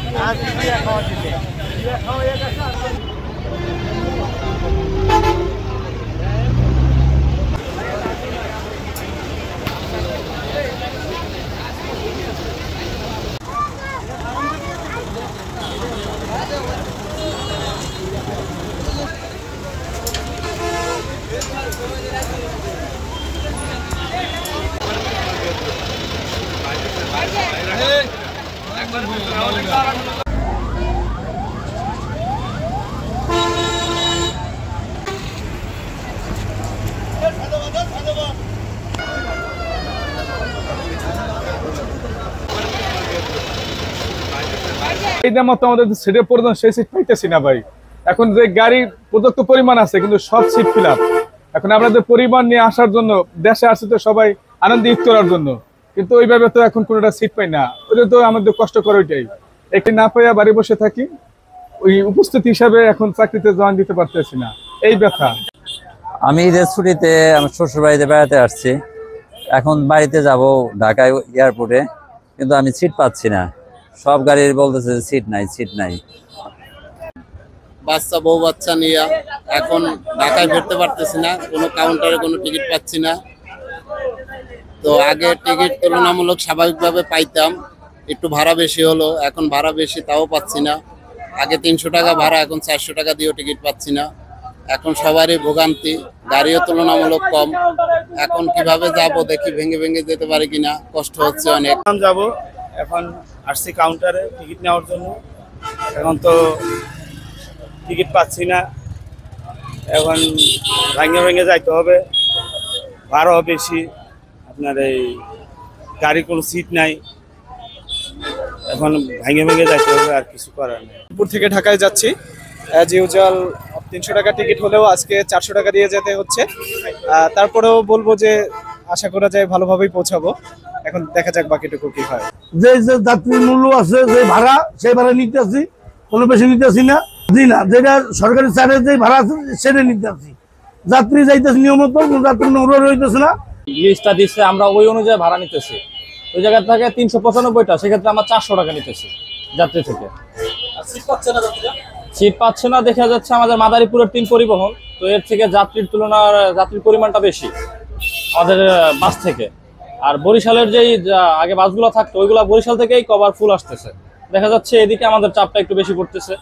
এই দাম তো আমাদের সিটের প্রয়োজন, সেই সিট পাইতেছি না ভাই। এখন যে গাড়ি পর্যাপ্ত পরিমাণ আছে কিন্তু সব সিট ফিল আপ। এখন আমাদের পরিবার নিয়ে আসার জন্য দেশে আসছে তো সবাই আনন্দ ঈদ করার জন্য, কিন্তু ওইভাবে তো এখন কোনোটা সিট পাই না। ওইটা তো আমাদের কষ্ট করে ওইটাই, একটি না পাইয়া বাড়ি বসে থাকি। ওই উপস্থিতি হিসাবে এখন চাকরিতে জয়েন দিতে পারতেছি না, এই ব্যথা। আমি ঈদের ছুটিতে আমার শ্বশুর বাড়িতে বেড়াতে আসছি। এখন বাড়িতে যাব ঢাকায় এয়ারপোর্টে, কিন্তু আমি সিট পাচ্ছি না। সব গাড়ির বলতেছে সিট নাই, সিট নাই। বাচ্চা বউ বাচ্চা নিয়ে এখন ঢাকায় ফিরতে পারতেছি না, কোনো কাউন্টারে কোনো টিকিট পাচ্ছি না। তো আগে টিকিট তুলনামূলক স্বাভাবিকভাবে পাইতাম, একটু ভাড়া বেশি হলো, এখন ভাড়া বেশি তাও পাচ্ছি না। আগে 300 টাকা ভাড়া, এখন 400 টাকা দিয়েও টিকিট পাচ্ছি না। এখন সবারই ভোগান্তি, গাড়িও তুলনামূলক কম। এখন কিভাবে যাব দেখি, ভেঙে ভেঙে যেতে পারি কিনা, কষ্ট হচ্ছে অনেক। যাব, এখন আসছি কাউন্টারে টিকিট নেওয়ার জন্য, এখন তো টিকিট পাচ্ছি না। এখন ভেঙে ভেঙে যাইতে হবে, ভাড়াও বেশি, আপনার এই গাড়ি কোনো সিট নাই, এখন ভেঙে ভেঙে যাইতে হবে, আর কিছু করার নেই। মিরপুর থেকে ঢাকায় যাচ্ছি, অ্যাজ ইউজুয়াল 300 টাকা টিকিট হলেও আজকে 400 টাকা দিয়ে যেতে হচ্ছে। তারপরেও বলবো যে আশা করা যায় ভালোভাবেই পৌঁছাবো, এখন দেখা যাক বাকিটুকু কি হয়। যে যে যাত্রীর মূল্য আছে, যে ভাড়া, সেই ভাড়া নিতে আসি, কোনো বেশি নিতে আসি না। জি না, যেটা সরকারি চার্জের যে ভাড়া আছে সেটা নিতে আসি। যাত্রী যাইতেছে নিয়মিত, যাত্রী নোংরা রইতেছে না। লিস্টটা দিচ্ছে, আমরা ওই অনুযায়ী ভাড়া নিতেছি। ওই জায়গা থেকে 395টা, সেক্ষেত্রে আমরা 400 টাকা নিতেছি যাত্রী থেকে। সিট পাচ্ছে না দেখা যাচ্ছে আমাদের মাদারীপুরের 3 পরিবহন, তো এর থেকে যাত্রীর তুলনার যাত্রীর পরিমাণটা বেশি আমাদের বাস থেকে। আর বরিশালের যেই আগে বাসগুলো থাকতো, ওইগুলা বরিশাল থেকেই কভার ফুল আসতেছে। দেখা যাচ্ছে এদিকে আমাদের চাপটা একটু বেশি পড়তেছে।